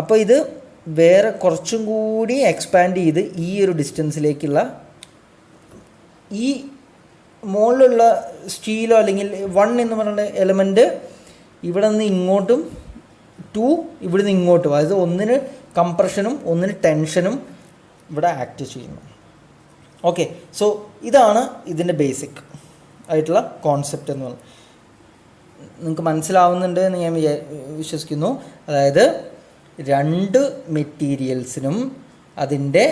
അപ്പോൾ ഇത് വേറെ കുറച്ചും കൂടി എക്സ്പാൻഡ് ചെയ്ത് ഈ ഒരു ഡിസ്റ്റൻസിലേക്കുള്ള ഈ മുകളിലുള്ള സ്റ്റീലോ അല്ലെങ്കിൽ 1 എന്ന് പറയുന്ന എലമെൻറ്റ് ഇവിടെ നിന്ന് ഇങ്ങോട്ടും 2 ഇവിടെ നിന്ന് ഇങ്ങോട്ടും, അതായത് ഒന്നിന് കംപ്രഷനും ഒന്നിന് ടെൻഷനും ഇവിടെ ആക്ട് ചെയ്യുന്നു. ഓക്കെ, സോ ഇതാണ് ഇതിൻ്റെ ബേസിക് ആയിട്ടുള്ള കോൺസെപ്റ്റ് എന്ന് പറയുന്നത്. നിങ്ങൾക്ക് മനസ്സിലാവുന്നുണ്ട് എന്ന് ഞാൻ വിശ്വസിക്കുന്നു. അതായത് രണ്ട് മെറ്റീരിയൽസിനും അതിൻ്റെ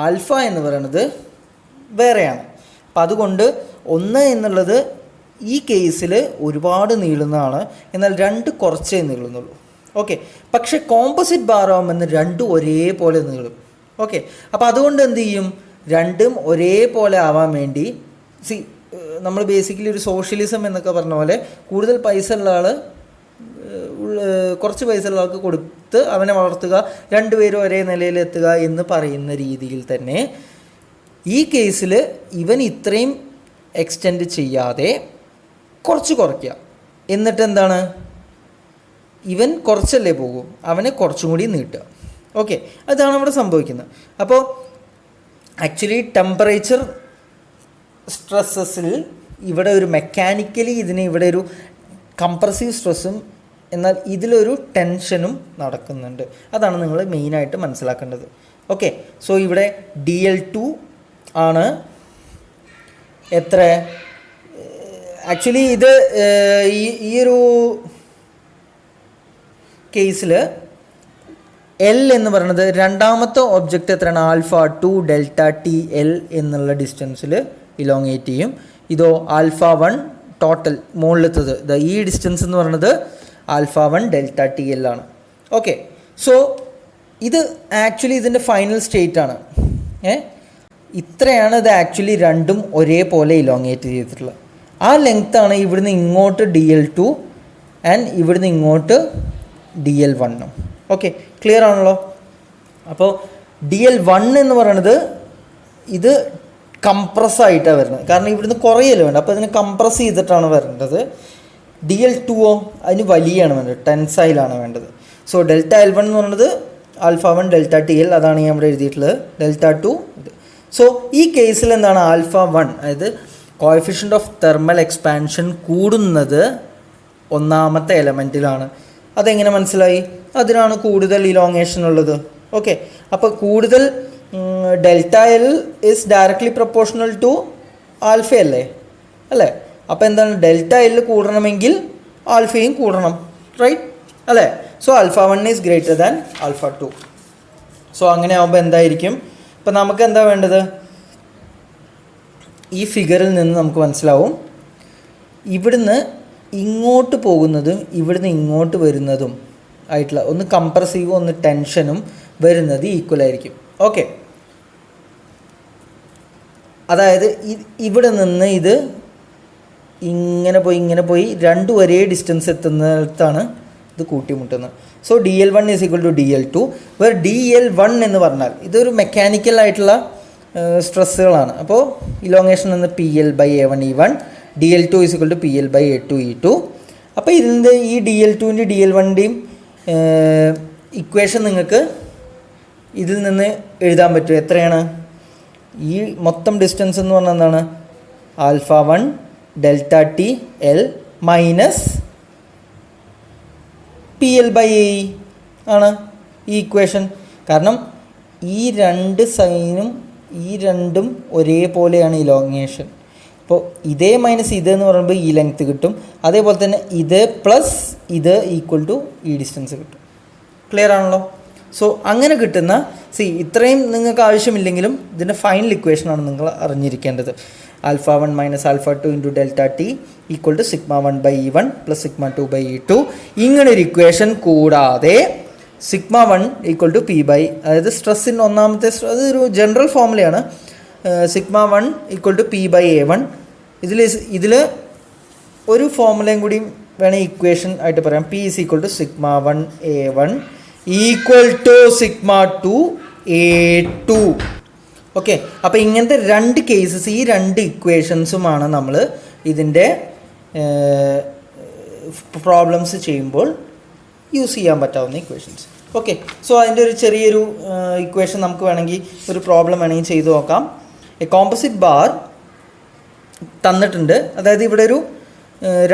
ആൽഫ എന്ന് പറയുന്നത് വേറെയാണ്. അപ്പം അതുകൊണ്ട് 1 എന്നുള്ളത് ഈ കേസിൽ ഒരുപാട് നീളുന്നതാണ്, എന്നാൽ 2 കുറച്ചേ നീളുന്നുള്ളൂ. ഓക്കെ, പക്ഷേ കോമ്പോസിറ്റ് ബാർ ആകുമ്പോൾ രണ്ടും ഒരേപോലെ നീളും. ഓക്കെ, അപ്പോൾ അതുകൊണ്ട് എന്ത് ചെയ്യും, രണ്ടും ഒരേപോലെ ആവാൻ വേണ്ടി നമ്മൾ ബേസിക്കലി ഒരു സോഷ്യലിസം എന്നൊക്കെ പറഞ്ഞ പോലെ കൂടുതൽ പൈസ ഉള്ള ആൾ കുറച്ച് പൈസ ഉള്ള ആൾക്ക് കൊടുത്ത് അവനെ വളർത്തുക, രണ്ടുപേരും ഒരേ നിലയിലെത്തുക എന്ന് പറയുന്ന രീതിയിൽ തന്നെ ഈ കേസിൽ ഇവൻ ഇത്രയും എക്സ്റ്റെൻഡ് ചെയ്യാതെ കുറച്ച് കുറയ്ക്കുക. എന്നിട്ട് എന്താണ്, ഇവൻ കുറച്ചല്ലേ പോകും, അവനെ കുറച്ചും കൂടി നീട്ടുക. ഓക്കെ, അതാണ് അവിടെ സംഭവിക്കുന്നത്. അപ്പോൾ ആക്ച്വലി ടെമ്പറേച്ചർ സ്ട്രെസ്സസിൽ ഇവിടെ ഒരു മെക്കാനിക്കലി ഇതിന് ഇവിടെ ഒരു കംപ്രസീവ് സ്ട്രെസ്സും എന്നാൽ ഇതിലൊരു ടെൻഷനും നടക്കുന്നുണ്ട്. അതാണ് നിങ്ങൾ മെയിനായിട്ട് മനസ്സിലാക്കേണ്ടത്. ഓക്കെ, സോ ഇവിടെ DL2 ആണ് എത്ര, ആക്ച്വലി ഇത് ഈ ഒരു കേസിൽ L എന്ന് പറയുന്നത് രണ്ടാമത്തെ ഒബ്ജക്റ്റ് എത്രയാണ്, ആൽഫ 2 ഡെൽറ്റ TL എന്നുള്ള ഡിസ്റ്റൻസിൽ ഇലോങ്ങേറ്റ് ചെയ്യും. ഇതോ ആൽഫ 1 ടോട്ടൽ മുകളിലത്തത് ഈ ഡിസ്റ്റൻസ് എന്ന് പറയുന്നത് ആൽഫ 1 ഡെൽറ്റ TL ആണ്. ഓക്കെ, സോ ഇത് ആക്ച്വലി ഇതിൻ്റെ ഫൈനൽ സ്റ്റേറ്റ് ആണ്. ഇത്രയാണ് ഇത് ആക്ച്വലി രണ്ടും ഒരേപോലെ ഇലോങ്ങേറ്റ് ചെയ്തിട്ടുള്ളത്. ആ ലെങ്ത്താണ് ഇവിടുന്ന് ഇങ്ങോട്ട് DL2 ആൻഡ് ഇവിടുന്ന് ഇങ്ങോട്ട് DL1. ഓക്കെ, ക്ലിയർ ആണല്ലോ? അപ്പോൾ DL1 എന്ന് പറയുന്നത് ഇത് കംപ്രസ്സായിട്ടാണ് വരുന്നത്, കാരണം ഇവിടുന്ന് കുറയല്ലേ വേണ്ട, അപ്പോൾ ഇതിനെ കംപ്രസ് ചെയ്തിട്ടാണ് വരേണ്ടത്. DL2 അതിന് വലിയാണ് വേണ്ടത്, ടെൻസൈലാണ് വേണ്ടത്. സോ ഡെൽറ്റ L1 എന്ന് പറയുന്നത് ആൽഫ 1 ഡെൽറ്റ TL, അതാണ് ഞാൻ ഇവിടെ എഴുതിയിട്ടുള്ളത്. ഡെൽറ്റ 2 ഇത്. സോ ഈ കേസിൽ എന്താണ്, ആൽഫ 1 അതായത് കോഎഫിഷ്യൻ്റ് ഓഫ് തെർമൽ എക്സ്പാൻഷൻ കൂടുന്നത് ഒന്നാമത്തെ എലമെൻറ്റിലാണ്. അതെങ്ങനെ മനസ്സിലായി, അതിനാണ് കൂടുതൽ ഇലോങ്ങേഷൻ ഉള്ളത്. ഓക്കെ, അപ്പോൾ കൂടുതൽ delta L is directly proportional to alpha അല്ലേ? അപ്പോൾ എന്താണ്, ഡെൽറ്റ L കൂടണമെങ്കിൽ ആൽഫയും കൂടണം, റൈറ്റ് അല്ലേ? So alpha 1 is greater than alpha 2. So അങ്ങനെ ആകുമ്പോൾ എന്തായിരിക്കും, ഇപ്പം നമുക്ക് എന്താ വേണ്ടത്, ഈ ഫിഗറിൽ നിന്ന് നമുക്ക് മനസ്സിലാവും ഇവിടുന്ന് ഇങ്ങോട്ട് പോകുന്നതും ഇവിടുന്ന് ഇങ്ങോട്ട് വരുന്നതും ആയിട്ടുള്ള ഒന്ന് കംപ്രസീവും ഒന്ന് ടെൻഷനും വരുന്നത് ഈക്വൽ ആയിരിക്കും. ഓക്കെ, അതായത് ഇവിടെ നിന്ന് ഇത് ഇങ്ങനെ പോയി രണ്ടും ഒരേ ഡിസ്റ്റൻസ് എത്തുന്നിടത്താണ് ഇത് കൂട്ടിമുട്ടുന്നത്. So DL1 is equal to DL2, where DL1 എന്ന് പറഞ്ഞാൽ ഇതൊരു മെക്കാനിക്കൽ ആയിട്ടുള്ള സ്ട്രെസ്സുകളാണ്. അപ്പോൾ ഇലോങ്ങേഷൻ എന്ന് PL/A1E1, DL2 is equal to PL/A2E2. അപ്പോൾ ഇതിൻ്റെ ഈ DL2ൻ്റെ DL1ൻ്റെയും ഇക്വേഷൻ നിങ്ങൾക്ക് ഇതിൽ നിന്ന് എഴുതാൻ പറ്റും. എത്രയാണ് ഈ മൊത്തം ഡിസ്റ്റൻസ് എന്ന് പറഞ്ഞാൽ എന്താണ്, alpha 1 delta TL minus P L by A ആണ് ഈ ഇക്വേഷൻ. കാരണം ഈ രണ്ട് സൈനും ഈ രണ്ടും ഒരേപോലെയാണ് ഇലോങ്ങേഷൻ. അപ്പോൾ ഇതേ മൈനസ് ഇത് എന്ന് പറയുമ്പോൾ ഈ ലെങ്ത്ത് കിട്ടും. അതേപോലെ തന്നെ ഇത് പ്ലസ് ഇത് ഈക്വൽ ടു ഈ ഡിസ്റ്റൻസ് കിട്ടും. ക്ലിയർ ആണല്ലോ? സോ അങ്ങനെ കിട്ടുന്ന ഇത്രയും നിങ്ങൾക്ക് ആവശ്യമില്ലെങ്കിലും ഇതിൻ്റെ ഫൈനൽ ഇക്വേഷനാണ് നിങ്ങൾ അറിഞ്ഞിരിക്കേണ്ടത്. Alpha 1 minus alpha 2 into delta T equal to sigma 1 by E 1 plus sigma 2 by E 2. ഇങ്ങനൊരു ഇക്വേഷൻ കൂടാതെ sigma 1 equal to P by, അതായത് സ്ട്രെസ്സിൻ്റെ ഒന്നാമത്തെ അതൊരു ജനറൽ ഫോർമുലയാണ്. Sigma 1 equal to P by A 1. ഇതിൽ ഒരു ഫോർമുലയും കൂടി വേണമെങ്കിൽ ഇക്വേഷൻ ആയിട്ട് പറയാം. P is equal to sigma 1 A 1 equal to sigma 2 A 2. Okay, അപ്പോൾ ഇങ്ങനത്തെ രണ്ട് കേസസ്, ഈ രണ്ട് ഇക്വേഷൻസുമാണ് നമ്മൾ ഇതിൻ്റെ പ്രോബ്ലംസ് ചെയ്യുമ്പോൾ യൂസ് ചെയ്യാൻ പറ്റാവുന്ന ഇക്വേഷൻസ്. ഓക്കെ, സോ അതിൻ്റെ ഒരു ചെറിയൊരു ഇക്വേഷൻ നമുക്ക് വേണമെങ്കിൽ ഒരു പ്രോബ്ലം വേണമെങ്കിൽ ചെയ്തു നോക്കാം. എ കോമ്പോസിറ്റ് ബാർ തന്നിട്ടുണ്ട്. അതായത് ഇവിടെ ഒരു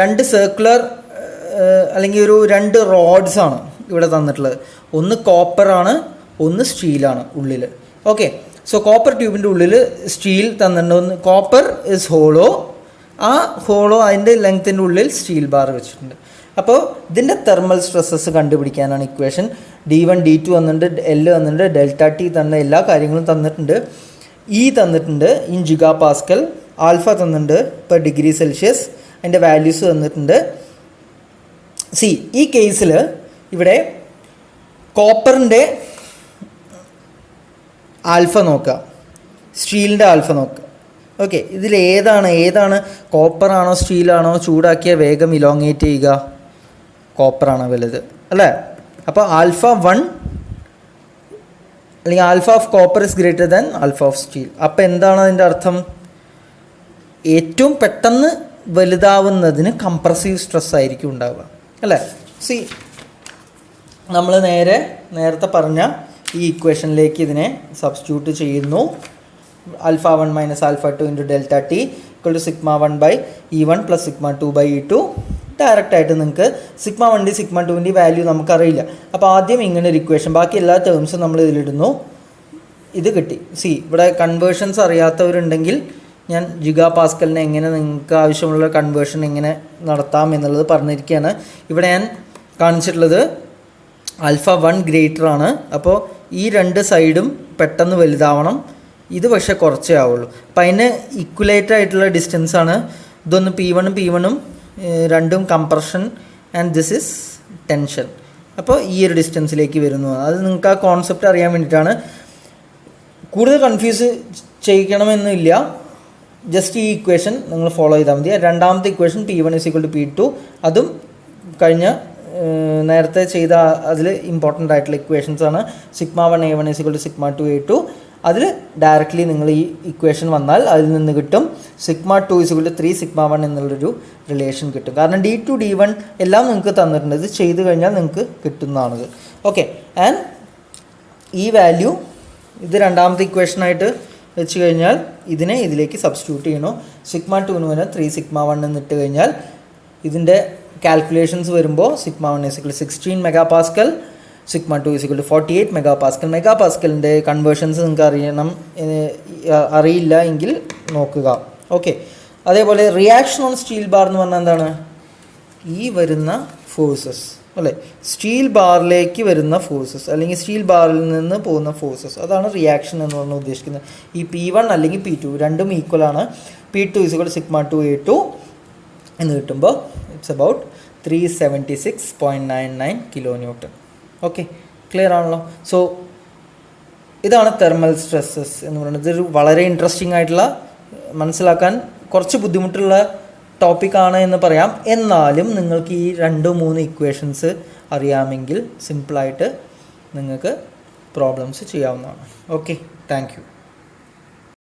രണ്ട് സർക്കുലർ അല്ലെങ്കിൽ ഒരു രണ്ട് റോഡ്സ് ആണ് ഇവിടെ തന്നിട്ടുള്ളത്. ഒന്ന് കോപ്പറാണ്, ഒന്ന് സ്റ്റീലാണ് ഉള്ളിൽ. ഓക്കെ, സോ കോപ്പർ ട്യൂബിൻ്റെ ഉള്ളിൽ സ്റ്റീൽ തന്നിട്ടുണ്ട്. ഒന്ന് കോപ്പർ ഇസ് ഹോളോ, ആ ഹോളോ അതിൻ്റെ ലെങ്ത്തിൻ്റെ ഉള്ളിൽ സ്റ്റീൽ ബാർ വെച്ചിട്ടുണ്ട്. അപ്പോൾ ഇതിൻ്റെ thermal stresses കണ്ടുപിടിക്കാനാണ് equation. D1 D2 തന്നിട്ടുണ്ട്, L തന്നിട്ടുണ്ട്, ഡെൽറ്റ ടി തന്ന എല്ലാ കാര്യങ്ങളും തന്നിട്ടുണ്ട്. ഇ തന്നിട്ടുണ്ട് ഇൻ ജിഗാ പാസ്കൽ, ആൽഫ തന്നിട്ടുണ്ട് പെർ ഡിഗ്രി സെൽഷ്യസ്, അതിൻ്റെ വാല്യൂസ് തന്നിട്ടുണ്ട്. ഈ കേസിൽ ഇവിടെ കോപ്പറിൻ്റെ ആൽഫ നോക്കുക, സ്റ്റീലിൻ്റെ ആൽഫ നോക്കുക. ഓക്കെ, ഇതിൽ ഏതാണ് കോപ്പറാണോ സ്റ്റീലാണോ ചൂടാക്കിയ വേഗം ഇലോങ്ങേറ്റ് ചെയ്യുക? കോപ്പറാണ് വലുത് അല്ലേ? അപ്പോൾ ആൽഫ 1 അല്ലെങ്കിൽ alpha of copper is greater than alpha of steel. അപ്പോൾ എന്താണ് അതിൻ്റെ അർത്ഥം? ഏറ്റവും പെട്ടെന്ന് വലുതാവുന്നതിന് കംപ്രസീവ് സ്ട്രെസ് ആയിരിക്കും ഉണ്ടാവുക അല്ലേ? നമ്മൾ നേരത്തെ പറഞ്ഞ ഈ ഇക്വേഷനിലേക്ക് ഇതിനെ സബ്സ്റ്റിറ്റ്യൂട്ട് ചെയ്യുന്നു. Alpha 1 minus alpha 2 into delta T equal to sigma 1 by E 1 plus sigma 2 by E 2. ഡയറക്റ്റായിട്ട് നിങ്ങൾക്ക് സിഗ്മ 1 സിഗ്മ 2 വാല്യൂ നമുക്കറിയില്ല. അപ്പോൾ ആദ്യം ഇങ്ങനെ ഒരു ഇക്വേഷൻ, ബാക്കി എല്ലാ ടേംസും നമ്മൾ ഇതിലിടുന്നു. ഇത് കിട്ടി. ഇവിടെ കൺവേർഷൻസ് അറിയാത്തവരുണ്ടെങ്കിൽ ഞാൻ ജിഗാ പാസ്കലിനെ എങ്ങനെ നിങ്ങൾക്ക് ആവശ്യമുള്ള കൺവേർഷൻ എങ്ങനെ നടത്താം എന്നുള്ളത് പറഞ്ഞിരിക്കുകയാണ്. ഇവിടെ ഞാൻ കാണിച്ചിട്ടുള്ളത് ആൽഫ 1 ഗ്രേറ്റർ ആണ്. അപ്പോൾ ഈ രണ്ട് സൈഡും പെട്ടെന്ന് വലുതാവണം. ഇത് പക്ഷേ കുറച്ചേ ആവുള്ളൂ. അപ്പം അതിന് ഇക്വലേറ്റ് ആയിട്ടുള്ള ഡിസ്റ്റൻസ് ആണ് ഇതൊന്ന് P1 രണ്ടും compression and this is tension. അപ്പോൾ ഈ ഒരു ഡിസ്റ്റൻസിലേക്ക് വരുന്നു. അത് നിങ്ങൾക്ക് ആ കോൺസെപ്റ്റ് അറിയാൻ വേണ്ടിയിട്ടാണ്. കൂടുതൽ കൺഫ്യൂസ് ചെയ്യിക്കണമെന്നില്ല, ജസ്റ്റ് ഈ ഇക്വേഷൻ നിങ്ങൾ ഫോളോ ചെയ്താൽ മതി. രണ്ടാമത്തെ ഇക്വേഷൻ P1 = P2, അതും കഴിഞ്ഞ നേരത്തെ ചെയ്ത അതിൽ ഇമ്പോർട്ടൻ്റ് ആയിട്ടുള്ള ഇക്വേഷൻസ് ആണ്. Sigma 1 A1 = sigma 2 A2. അതിൽ ഡയറക്റ്റ്ലി നിങ്ങൾ ഈ ഇക്വേഷൻ വന്നാൽ അതിൽ നിന്ന് കിട്ടും സിഗ്മ 2 = 3 സിഗ്മ 1 എന്നുള്ളൊരു റിലേഷൻ കിട്ടും. കാരണം D2 D1 എല്ലാം നിങ്ങൾക്ക് തന്നിട്ടുണ്ട്. ഇത് ചെയ്ത് കഴിഞ്ഞാൽ നിങ്ങൾക്ക് കിട്ടുന്നതാണിത്. ഓക്കെ, ആൻഡ് ഈ വാല്യൂ ഇത് രണ്ടാമത്തെ ഇക്വേഷനായിട്ട് വെച്ച് കഴിഞ്ഞാൽ ഇതിനെ ഇതിലേക്ക് സബ്സ്റ്റിറ്റ്യൂട്ട് ചെയ്യണോ. സിഗ്മ 2 വരെ 3 സിഗ്മ 1 എന്നിട്ട് കഴിഞ്ഞാൽ ഇതിൻ്റെ കാൽക്കുലേഷൻസ് വരുമ്പോൾ sigma 1 = 16 mega pascal, sigma 2 = 48 mega pascal. Mega പാസ്കലിൻ്റെ കൺവേർഷൻസ് നിങ്ങൾക്ക് അറിയില്ല എങ്കിൽ നോക്കുക. ഓക്കെ, അതേപോലെ റിയാക്ഷൻ ഓൺ സ്റ്റീൽ ബാർ എന്ന് പറഞ്ഞാൽ എന്താണ്? ഈ വരുന്ന ഫോഴ്സസ് അല്ലേ, സ്റ്റീൽ ബാറിലേക്ക് വരുന്ന ഫോഴ്സസ് അല്ലെങ്കിൽ സ്റ്റീൽ ബാറിൽ നിന്ന് പോകുന്ന ഫോഴ്സസ്, അതാണ് റിയാക്ഷൻ എന്ന് പറഞ്ഞാൽ ഉദ്ദേശിക്കുന്നത്. ഈ P1 അല്ലെങ്കിൽ P2 രണ്ടും ഈക്വലാണ്. P2 = സിഗ്മ 2 A2 എന്ന് കിട്ടുമ്പോൾ it's about 376.99 kN. Okay, clear ആണല്ലോ? സോ ഇതാണ് തെർമൽ സ്ട്രെസ്സസ് എന്ന് പറയുന്നത്. ഇതൊരു വളരെ ഇൻട്രസ്റ്റിംഗ് ആയിട്ടുള്ള, മനസ്സിലാക്കാൻ കുറച്ച് ബുദ്ധിമുട്ടുള്ള ടോപ്പിക്കാണ് എന്ന് പറയാം. എന്നാലും നിങ്ങൾക്ക് ഈ 2-3 ഇക്വേഷൻസ് അറിയാമെങ്കിൽ സിമ്പിളായിട്ട് നിങ്ങൾക്ക് പ്രോബ്ലംസ് ചെയ്യാവുന്നതാണ്. Okay, thank you.